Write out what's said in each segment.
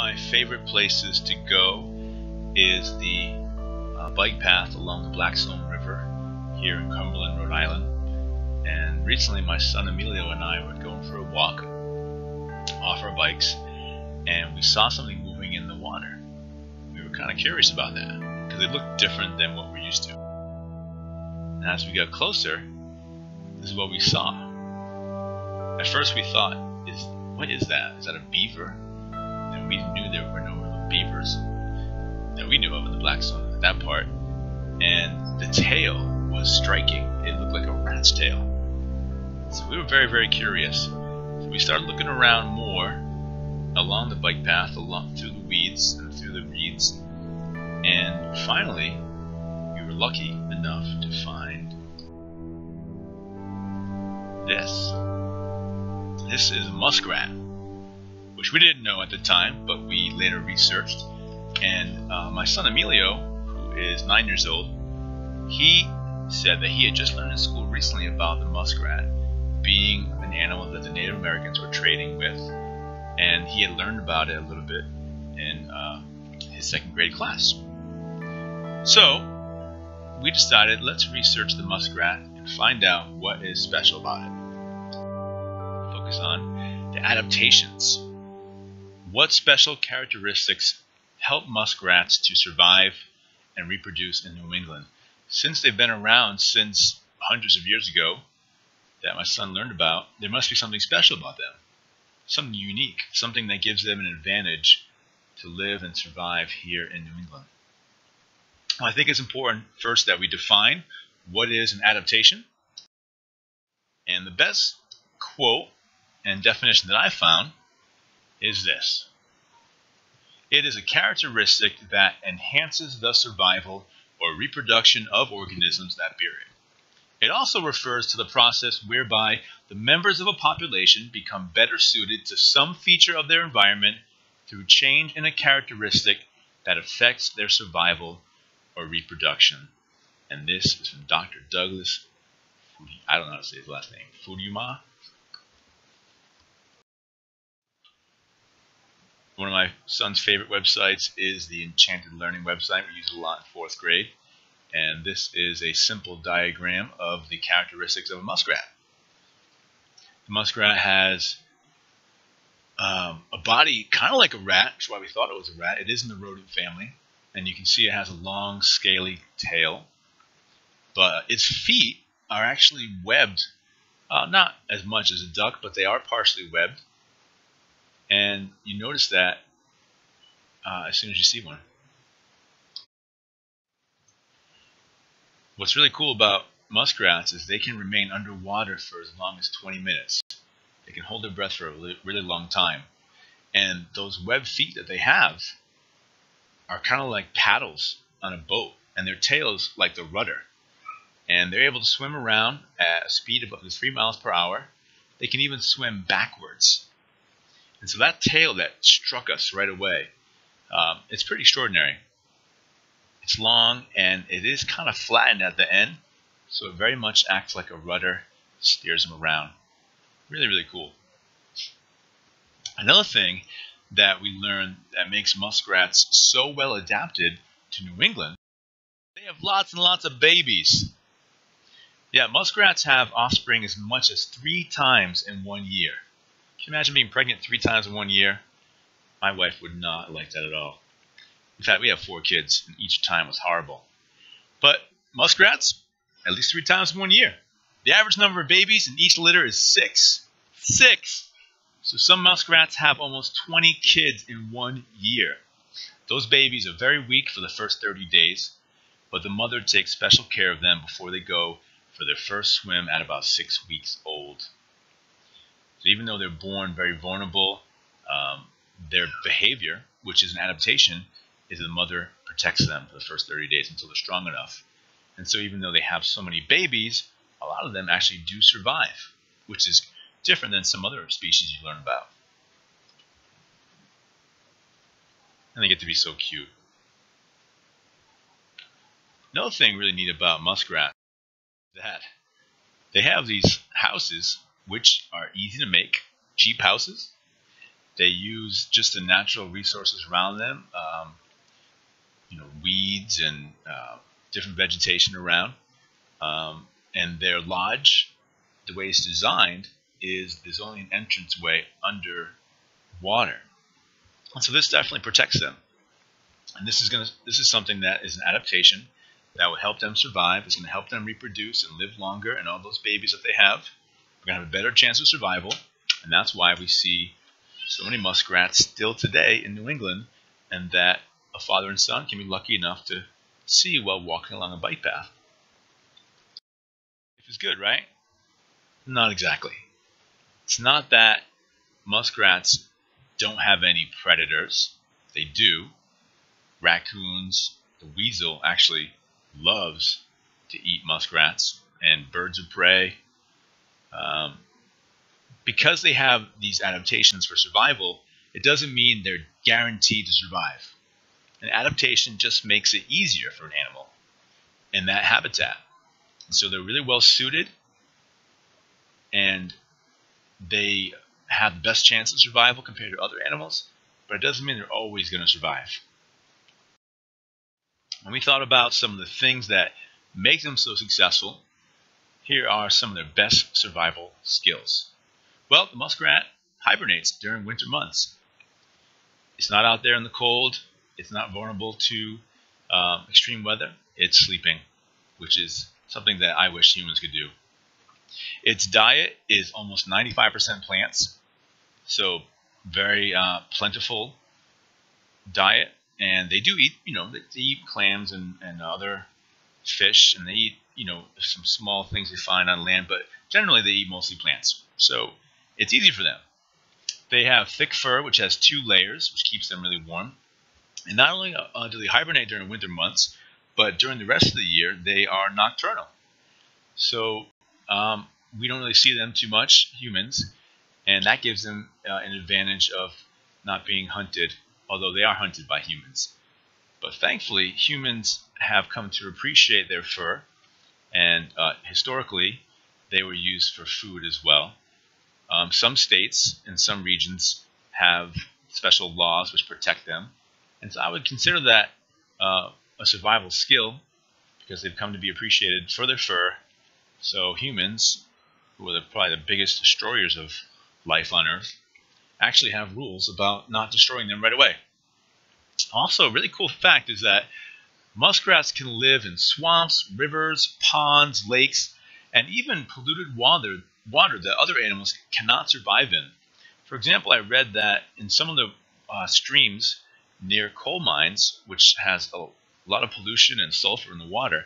my favorite places to go is the bike path along the Blackstone River here in Cumberland, Rhode Island. And recently my son Emilio and I were going for a walk off our bikes, and we saw something moving in the water. We were kind of curious about that because it looked different than what we're used to. And as we got closer, this is what we saw. At first we thought, what is that? Is that a beaver? And we knew there were no beavers that we knew of in the Blackstone at that part. And the tail was striking. It looked like a rat's tail. So we were very, very curious. So we started looking around more along the bike path, through the weeds and through the reeds. And finally, we were lucky enough to find this. This is a muskrat, which we didn't know at the time, but we later researched. And my son Emilio, who is 9 years old, he said that he had just learned in school recently about the muskrat being an animal that the Native Americans were trading with, and he had learned about it a little bit in his second grade class. So we decided, let's research the muskrat and find out what is special about it. Focus on the adaptations. What special characteristics help muskrats to survive and reproduce in New England? Since they've been around since hundreds of years ago that my son learned about, there must be something special about them. Something unique, something that gives them an advantage to live and survive here in New England. I think it's important first that we define what is an adaptation. And the best quote and definition that I found is this. It is a characteristic that enhances the survival or reproduction of organisms that bear it. It also refers to the process whereby the members of a population become better suited to some feature of their environment through change in a characteristic that affects their survival or reproduction. And this is from Dr. Douglas, I don't know how to say his last name, Fuduyama. One of my son's favorite websites is the Enchanted Learning website. We use it a lot in 4th grade. And this is a simple diagram of the characteristics of a muskrat. The muskrat has a body kind of like a rat, which is why we thought it was a rat. It is in the rodent family. And you can see it has a long, scaly tail. But its feet are actually webbed. Not as much as a duck, but they are partially webbed. And you notice that as soon as you see one. What's really cool about muskrats is they can remain underwater for as long as 20 minutes. They can hold their breath for a really long time. And those webbed feet that they have are kind of like paddles on a boat, and their tails like the rudder. And they're able to swim around at a speed of up to 3 miles per hour. They can even swim backwards. And so that tail that struck us right away, it's pretty extraordinary. It's long and it is kind of flattened at the end, so it very much acts like a rudder, steers them around. Really, really cool. Another thing that we learned that makes muskrats so well adapted to New England, they have lots and lots of babies. Yeah, muskrats have offspring as much as 3 times in 1 year. Can you imagine being pregnant 3 times in 1 year? My wife would not like that at all. In fact, we have 4 kids, and each time was horrible. But muskrats, at least 3 times in 1 year. The average number of babies in each litter is 6. 6! So some muskrats have almost 20 kids in 1 year. Those babies are very weak for the first 30 days, but the mother takes special care of them before they go for their first swim at about 6 weeks old. So even though they're born very vulnerable, their behavior, which is an adaptation, is the mother protects them for the first 30 days until they're strong enough. And so even though they have so many babies, a lot of them actually do survive, which is different than some other species you learn about. And they get to be so cute. Another thing really neat about muskrats is that they have these houses which are easy to make, cheap houses, They use just the natural resources around them, weeds and different vegetation around. And their lodge, the way it's designed, is there's only an entrance way under water. And so this definitely protects them. And this is something that is an adaptation that will help them survive. It's going to help them reproduce and live longer, and all those babies that they have are going to have a better chance of survival. And that's why we see so many muskrats still today in New England, and that a father and son can be lucky enough to see while walking along a bike path. It's good, right? Not exactly. It's not that muskrats don't have any predators. They do. Raccoons, the weasel actually loves to eat muskrats, and birds of prey. Because they have these adaptations for survival, it doesn't mean they're guaranteed to survive. An adaptation just makes it easier for an animal in that habitat. And so they're really well suited, and they have the best chance of survival compared to other animals, but it doesn't mean they're always going to survive. When we thought about some of the things that make them so successful, here are some of their best survival skills. Well, the muskrat hibernates during winter months. It's not out there in the cold. It's not vulnerable to extreme weather. It's sleeping, which is something that I wish humans could do. Its diet is almost 95% plants, so very plentiful diet. And they do eat, they eat clams and other fish, and they eat, some small things they find on land, but generally they eat mostly plants. So it's easy for them. They have thick fur, which has 2 layers, which keeps them really warm. And not only do they hibernate during winter months, but during the rest of the year, they are nocturnal. So we don't really see them too much, humans, and that gives them an advantage of not being hunted, although they are hunted by humans. But thankfully, humans have come to appreciate their fur, and historically, they were used for food as well. Some states and some regions have special laws which protect them, and so I would consider that a survival skill, because they've come to be appreciated for their fur. So humans, who are probably the biggest destroyers of life on Earth, actually have rules about not destroying them right away. Also, a really cool fact is that muskrats can live in swamps, rivers, ponds, lakes, and even polluted water that other animals cannot survive in. For example, I read that in some of the streams near coal mines, which has a lot of pollution and sulfur in the water,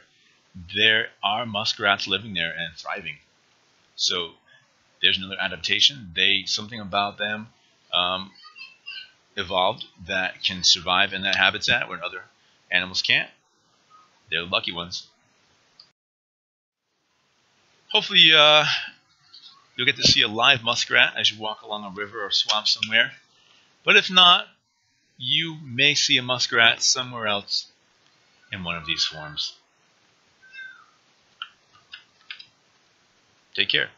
there are muskrats living there and thriving. So there's another adaptation. Something about them evolved that can survive in that habitat where other animals can't. They're the lucky ones. Hopefully you'll get to see a live muskrat as you walk along a river or swamp somewhere. But if not, you may see a muskrat somewhere else in one of these forms. Take care.